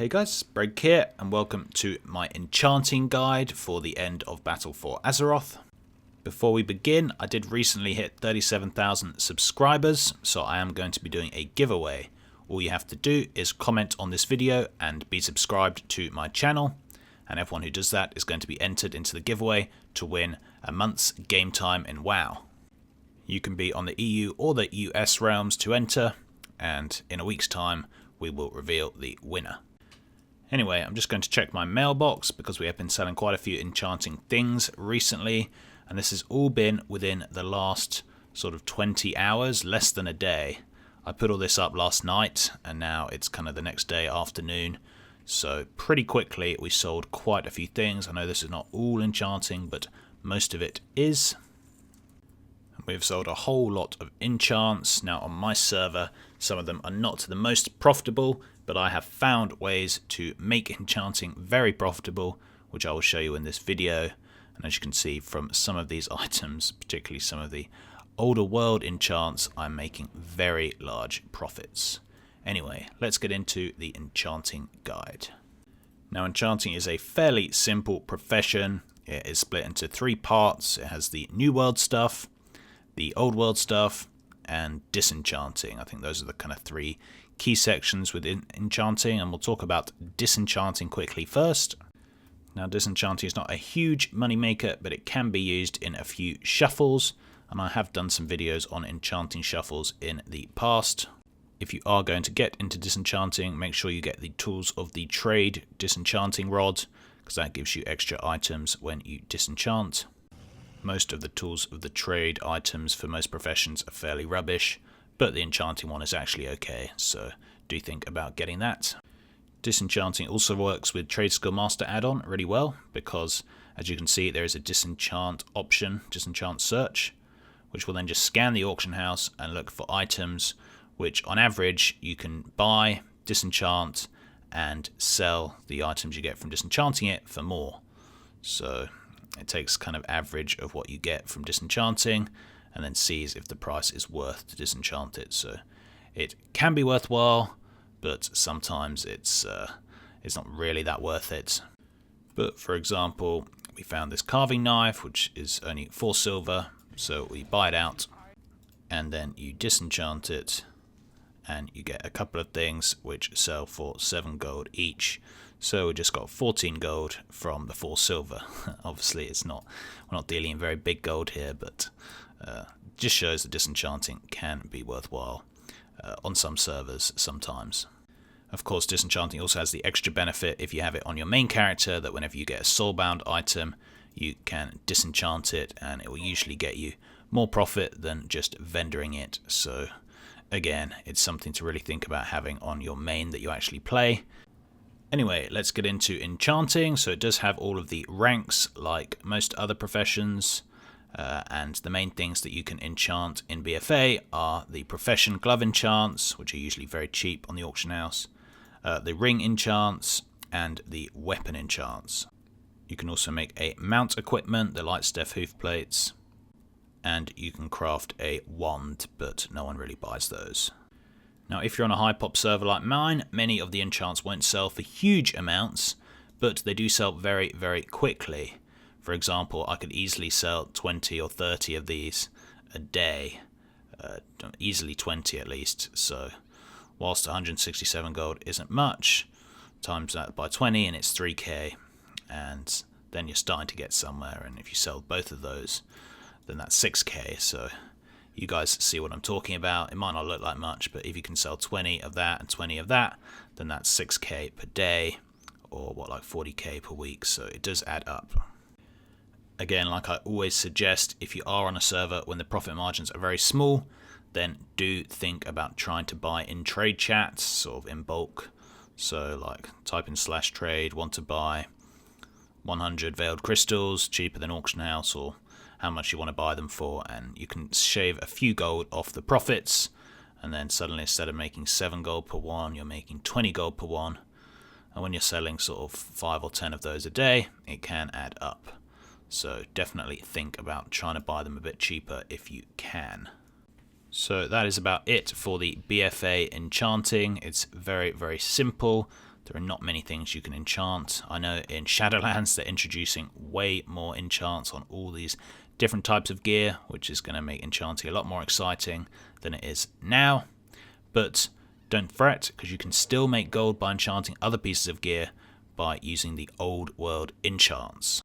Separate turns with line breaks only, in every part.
Hey guys, Break here, and welcome to my enchanting guide for the end of Battle for Azeroth. Before we begin, I did recently hit 37,000 subscribers, so I am going to be doing a giveaway. All you have to do is comment on this video and be subscribed to my channel, and everyone who does that is going to be entered into the giveaway to win a month's game time in WoW. You can be on the EU or the US realms to enter, and in a week's time we will reveal the winner. Anyway, I'm just going to check my mailbox because we have been selling quite a few enchanting things recently, and this has all been within the last sort of 20 hours, less than a day. I put all this up last night and now it's kind of the next day afternoon, so pretty quickly we sold quite a few things. I know this is not all enchanting, but most of it is. We've sold a whole lot of enchants. Now on my server, some of them are not the most profitable, but I have found ways to make enchanting very profitable, which I will show you in this video. And as you can see from some of these items, particularly some of the older world enchants, I'm making very large profits. Anyway, let's get into the enchanting guide. Now enchanting is a fairly simple profession. It is split into three parts. It has the new world stuff, the old world stuff, and disenchanting. I think those are the kind of three key sections within enchanting, and we'll talk about disenchanting quickly first. Now disenchanting is not a huge money maker, but it can be used in a few shuffles, and I have done some videos on enchanting shuffles in the past. If you are going to get into disenchanting, make sure you get the tools of the trade disenchanting rod, because that gives you extra items when you disenchant. Most of the tools of the trade items for most professions are fairly rubbish, but the enchanting one is actually okay, so do think about getting that. Disenchanting also works with Trade Skill Master add-on really well, because as you can see there is a disenchant option, disenchant search, which will then just scan the auction house and look for items which on average you can buy, disenchant, and sell the items you get from disenchanting it for more. So it takes kind of average of what you get from disenchanting and then sees if the price is worth to disenchant it. So it can be worthwhile, but sometimes it's not really that worth it. But for example, we found this carving knife, which is only 4 silver, so we buy it out and then you disenchant it and you get a couple of things which sell for 7 gold each. So we just got 14 gold from the 4 silver. Obviously we're not dealing in very big gold here, but just shows that disenchanting can be worthwhile on some servers sometimes. Of course, disenchanting also has the extra benefit if you have it on your main character that whenever you get a soulbound item, you can disenchant it and it will usually get you more profit than just vendoring it. So again, it's something to really think about having on your main that you actually play. Anyway, let's get into enchanting. So it does have all of the ranks like most other professions, and the main things that you can enchant in BFA are the profession glove enchants, which are usually very cheap on the auction house, the ring enchants, and the weapon enchants. You can also make a mount equipment, the Lightstep hoof plates, and you can craft a wand, but no one really buys those. Now if you're on a high pop server like mine, many of the enchants won't sell for huge amounts, but they do sell very, very quickly. For example, I could easily sell 20 or 30 of these a day, easily 20 at least. So whilst 167 gold isn't much, times that by 20 and it's 3k, and then you're starting to get somewhere, and if you sell both of those, then that's 6k. So you guys see what I'm talking about. It might not look like much, but if you can sell 20 of that and 20 of that, then that's 6k per day, or what, like 40k per week. So it does add up. Again, like I always suggest, if you are on a server when the profit margins are very small, then do think about trying to buy in trade chats, sort of in bulk. So like type in /trade, want to buy 100 veiled crystals, cheaper than auction house, or how much you want to buy them for, and you can shave a few gold off the profits, and then suddenly instead of making 7 gold per one, you're making 20 gold per one, and when you're selling sort of 5 or 10 of those a day, it can add up. So definitely think about trying to buy them a bit cheaper if you can. So that is about it for the BFA Enchanting. It's very, very simple. There are not many things you can enchant. I know in Shadowlands they're introducing way more enchants on all these different types of gear, which is going to make enchanting a lot more exciting than it is now. But don't fret, because you can still make gold by enchanting other pieces of gear by using the old world enchants.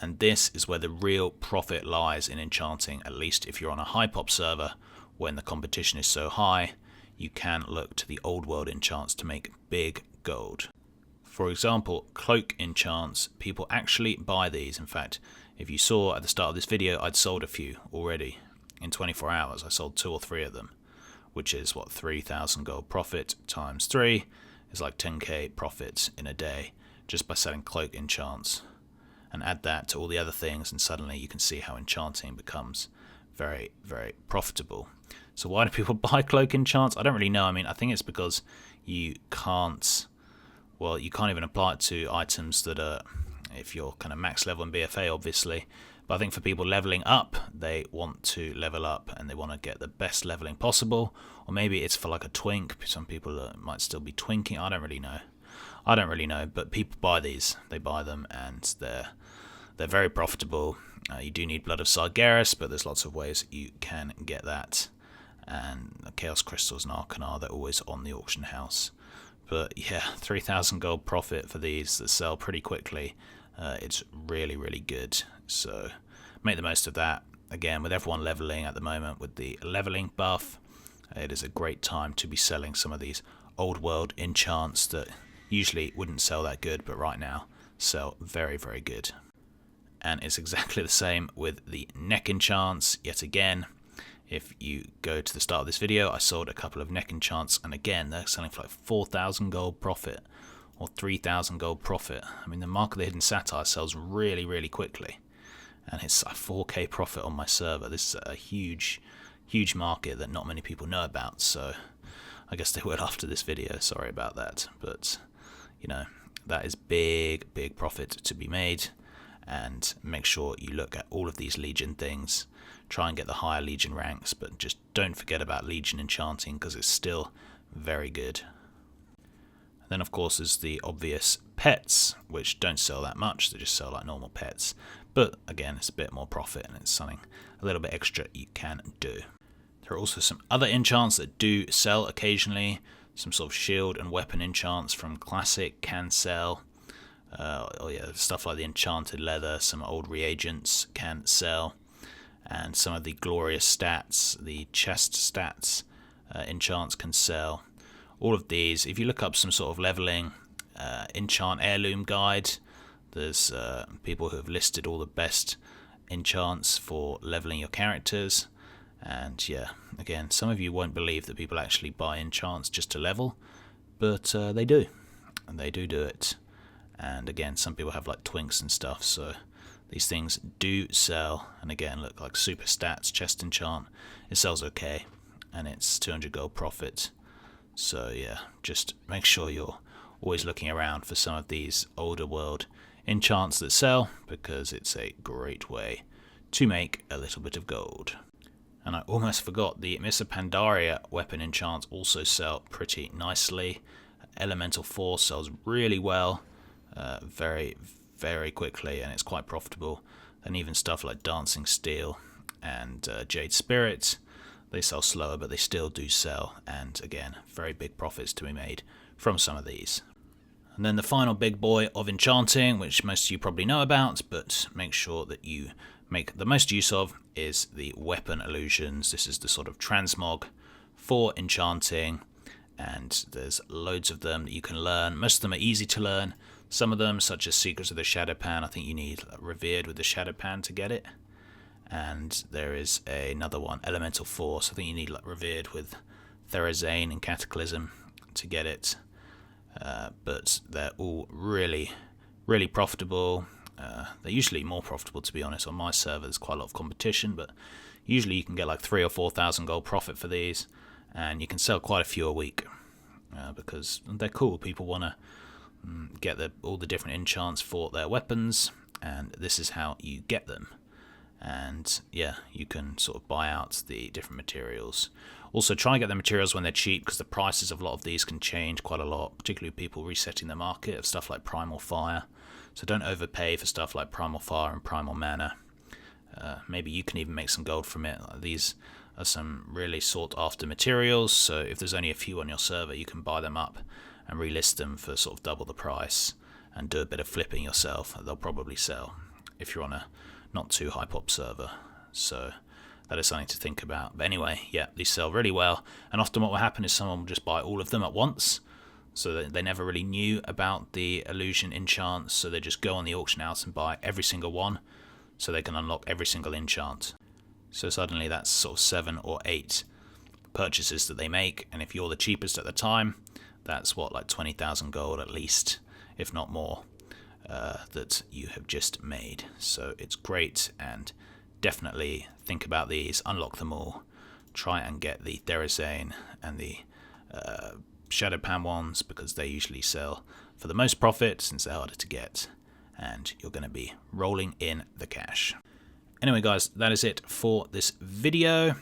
And this is where the real profit lies in enchanting, at least if you're on a high pop server when the competition is so high. You can look to the old world enchants to make big gold. For example, cloak enchants, people actually buy these. In fact, if you saw at the start of this video, I'd sold a few already. In 24 hours, I sold 2 or 3 of them, which is what, 3,000 gold profit times 3 is like 10k profit in a day just by selling cloak enchants. And add that to all the other things, and suddenly you can see how enchanting becomes very, very profitable. So why do people buy cloak enchants? I don't really know. I mean, I think it's because you can't even apply it to items that are, if you're kind of max level in BFA, obviously. But I think for people leveling up, they want to level up and they want to get the best leveling possible. Or maybe it's for like a twink. Some people might still be twinking. I don't really know. But people buy these. They buy them and they're very profitable. You do need Blood of Sargeras, but there's lots of ways you can get that. And Chaos Crystals and Arcanar, they're always on the auction house. But yeah, 3,000 gold profit for these that sell pretty quickly. It's really, really good. So make the most of that. Again, with everyone leveling at the moment with the leveling buff, it is a great time to be selling some of these old world enchants that usually wouldn't sell that good, but right now sell very, very good. And it's exactly the same with the neck enchants. Yet again, if you go to the start of this video, I sold a couple of neck enchants, and again, they're selling for like 4,000 gold profit or 3,000 gold profit. I mean, the Mark of the Hidden Satire sells really, really quickly, and it's a 4k profit on my server. This is a huge, huge market that not many people know about, so I guess they will after this video. Sorry about that, but you know, that is big, big profit to be made. And make sure you look at all of these Legion things. Try and get the higher Legion ranks, but just don't forget about Legion enchanting because it's still very good. And then of course there's the obvious pets, which don't sell that much. They just sell like normal pets. But again, it's a bit more profit and it's something a little bit extra you can do. There are also some other enchants that do sell occasionally. Some sort of shield and weapon enchants from Classic can sell. Stuff like the enchanted leather, some old reagents can sell, and some of the glorious stats, the chest stats enchants can sell. All of these, if you look up some sort of leveling enchant heirloom guide, there's people who have listed all the best enchants for leveling your characters. And yeah, again, some of you won't believe that people actually buy enchants just to level, but they do, and they do it. And again, some people have like twinks and stuff, so these things do sell. And again, look, like super stats, chest enchant, it sells okay, and it's 200 gold profit. So yeah, just make sure you're always looking around for some of these older world enchants that sell, because it's a great way to make a little bit of gold. And I almost forgot, the Miss of Pandaria weapon enchants also sell pretty nicely. Elemental Force sells really well. Very, very quickly, and it's quite profitable. And even stuff like Dancing Steel and Jade Spirit, they sell slower, but they still do sell, and again, very big profits to be made from some of these. And then the final big boy of enchanting, which most of you probably know about, but make sure that you make the most use of, is the weapon illusions. This is the sort of transmog for enchanting, and there's loads of them that you can learn. Most of them are easy to learn. Some of them, such as Secrets of the Shadowpan, I think you need Revered with the Shadowpan to get it. And there is another one, Elemental Force. I think you need Revered with Therazane and Cataclysm to get it. But they're all really, really profitable. They're usually more profitable, to be honest. On my server, there's quite a lot of competition, but usually you can get like 3,000 or 4,000 gold profit for these, and you can sell quite a few a week because they're cool. People want to get all the different enchants for their weapons, and this is how you get them. And yeah, you can sort of buy out the different materials. Also, try and get the materials when they're cheap, because the prices of a lot of these can change quite a lot, particularly people resetting the market of stuff like Primal Fire. So don't overpay for stuff like Primal Fire and Primal Mana. Maybe you can even make some gold from it. These are some really sought after materials, so if there's only a few on your server, you can buy them up and relist them for sort of double the price and do a bit of flipping yourself. They'll probably sell if you're on a not too high pop server. So that is something to think about. But anyway, yeah, these sell really well, and often what will happen is someone will just buy all of them at once, so that they never really knew about the illusion enchants, so they just go on the auction house and buy every single one, so they can unlock every single enchant. So suddenly that's sort of 7 or 8 purchases that they make, and if you're the cheapest at the time, that's what, like 20,000 gold at least, if not more, that you have just made. So it's great, and definitely think about these, unlock them all, try and get the Therazane and the Shadow Pan ones, because they usually sell for the most profit since they're harder to get, and you're going to be rolling in the cash. Anyway guys, that is it for this video.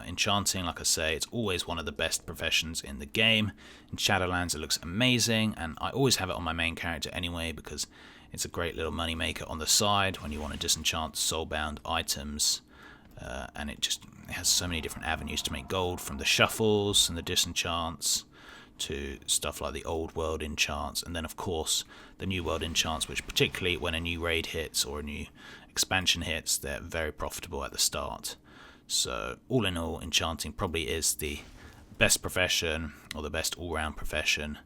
Enchanting, like I say, it's always one of the best professions in the game. In Shadowlands it looks amazing, and I always have it on my main character anyway, because it's a great little money maker on the side when you want to disenchant soulbound items. And it has so many different avenues to make gold, from the shuffles and the disenchants to stuff like the old world enchants, and then of course the new world enchants, which particularly when a new raid hits or a new expansion hits, they're very profitable at the start. So all in all, enchanting probably is the best profession, or the best all-round profession,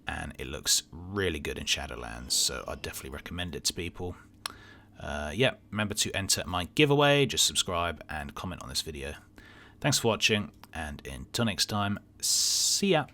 and it looks really good in Shadowlands, so I definitely recommend it to people. Yeah, remember to enter my giveaway, just subscribe and comment on this video. Thanks for watching, and until next time, see ya!